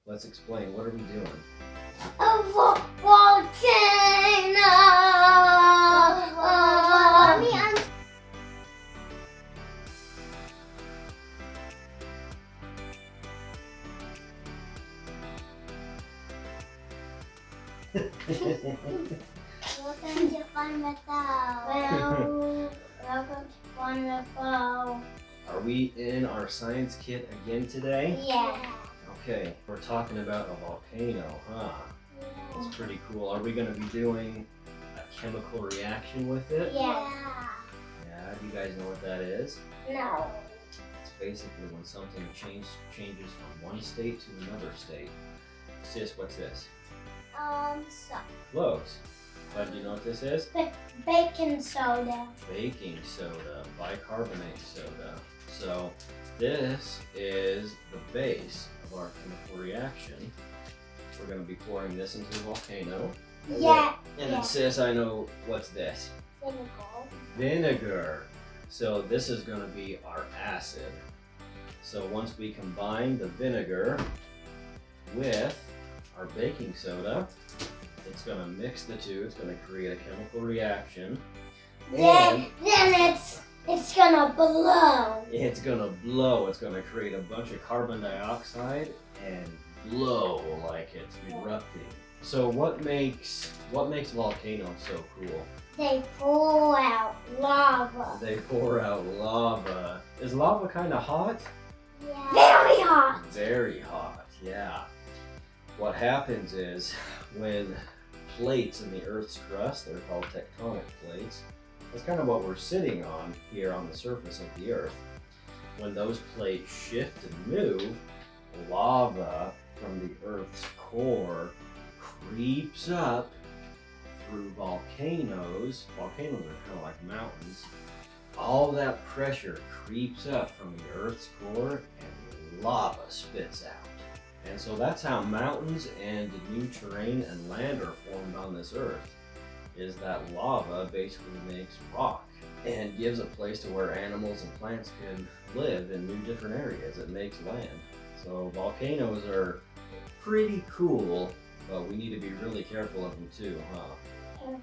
Let's explain. What are we doing? A volcano! Mommy, I'm... Welcome to Fun Welcome to Fun. Are we in our science kit again today? Yeah. Okay, we're talking about a volcano, huh? It's pretty cool. Are we going to be doing a chemical reaction with it? Yeah. Yeah, do you guys know what that is? No. It's basically when something changes from one state to another state. Sis, what's this? So Close. But do you know what this is? baking soda. Baking soda, bicarbonate soda. So this is the base of our chemical reaction. We're going to be pouring this into the volcano. Yeah. And then sis, I know what's this? Vinegar. So this is going to be our acid. So once we combine the vinegar with our baking soda, it's going to mix the two. It's going to create a chemical reaction. Then it's gonna blow. It's going to blow. It's going to create a bunch of carbon dioxide and blow like it's erupting. So what makes volcanoes so cool? They pour out lava. They pour out lava. Is lava kind of hot? Yeah. Very hot. Very hot, yeah. What happens is when plates in the Earth's crust, they're called tectonic plates. That's kind of what we're sitting on here on the surface of the Earth. When those plates shift and move, lava from the Earth's core creeps up through volcanoes. Volcanoes are kind of like mountains. All that pressure creeps up from the Earth's core and lava spits out. And so that's how mountains and new terrain and land are formed on this Earth, is that lava basically makes rock and gives a place to where animals and plants can live in new different areas. It makes land. So volcanoes are pretty cool, but we need to be really careful of them too, huh?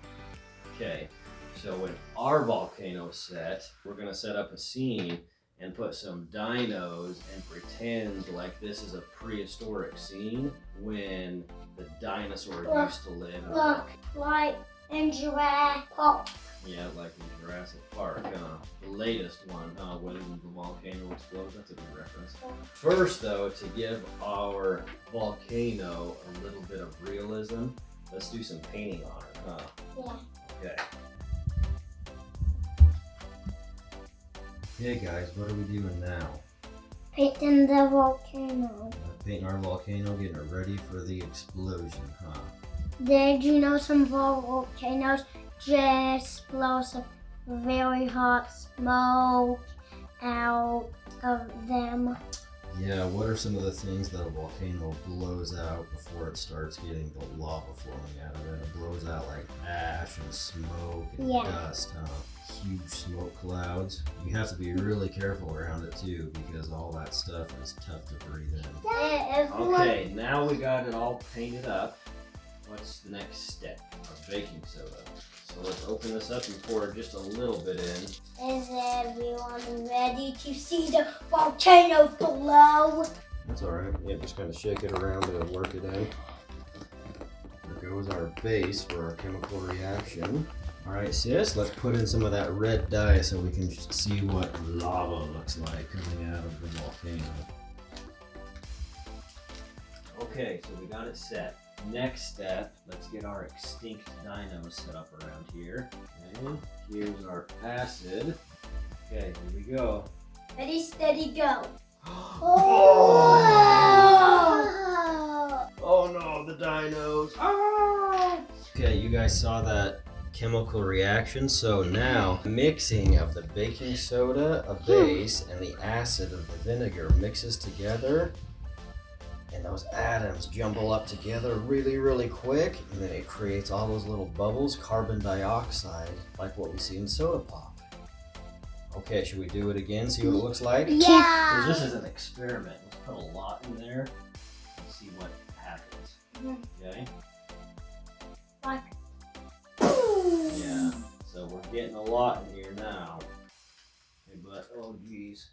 Okay, so when our volcano's set, we're gonna set up a scene and put some dinos and pretend like this is a prehistoric scene when the dinosaurs used to live. Look, like in Jurassic Park. Yeah, like in Jurassic Park, the latest one, when the volcano explodes. That's a good reference. First, though, to give our volcano a little bit of realism, let's do some painting on it, huh? Yeah. Okay. Hey guys, what are we doing now? Painting the volcano. Painting our volcano, getting it ready for the explosion, huh? Did you know some volcanoes just blow some very hot smoke out of them? Yeah, what are some of the things that a volcano blows out before it starts getting the lava flowing out of it? It blows out like ash and smoke and dust, huh? Huge smoke clouds. You have to be really careful around it too, because all that stuff is tough to breathe in. Okay, now we got it all painted up. What's the next step? Our baking soda. So let's open this up and pour just a little bit in. Is everyone ready to see the volcano blow? That's alright. Yeah, just kind of shake it around to work it in. There goes our base for our chemical reaction. Alright sis, let's put in some of that red dye so we can see what lava looks like coming out of the volcano. Okay, so we got it set. Next step, let's get our extinct dinos set up around here. And here's our acid. Okay, here we go. Ready, steady, go. Oh no, the dinos. Oh! Okay, you guys saw that chemical reaction. So now, mixing of the baking soda, a base, and the acid of the vinegar mixes together. And those atoms jumble up together really, really quick, and then it creates all those little bubbles, carbon dioxide, like what we see in soda pop. Okay, should we do it again, see what it looks like? Yeah. So this is an experiment. Let's put a lot in there. see what happens. Mhm. Okay? Like, Yeah. So we're getting a lot in here now. Hey, but oh geez.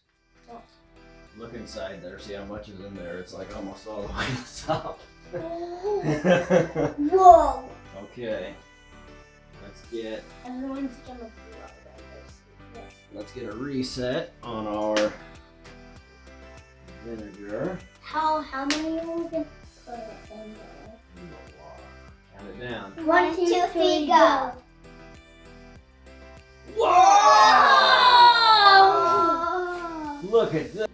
Look inside there, see how much is in there. It's like almost all the way to the top. Whoa! Okay. Everyone's gonna Let's get a reset on our vinegar. How many are we gonna put in there? Count it down. 1, 2, 3, go! Whoa! Look at that.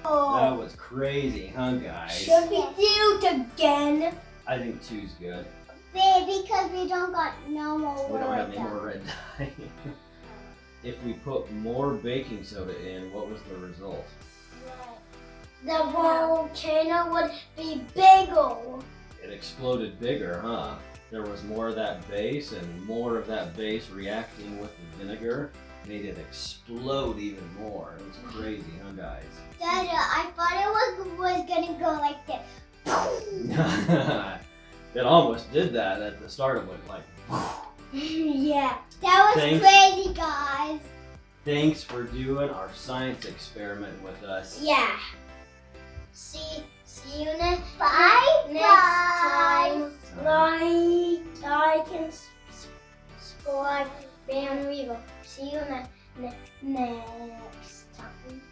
That was crazy, huh, guys? Should we do it again? I think 2's good. Because we don't got no more. We don't have any more red dye. If we put more baking soda in, what was the result? The volcano would be bigger. It exploded bigger, huh? There was more of that base, and more of that base reacting with the vinegar made it explode even more. It was crazy, huh, guys? Dada, I thought it was gonna go like this. It almost did that at the start of it, like. Yeah, that was Thanks. crazy, guys. Thanks for doing our science experiment with us. Yeah. See you next time. Like and subscribe, and we will see you next time.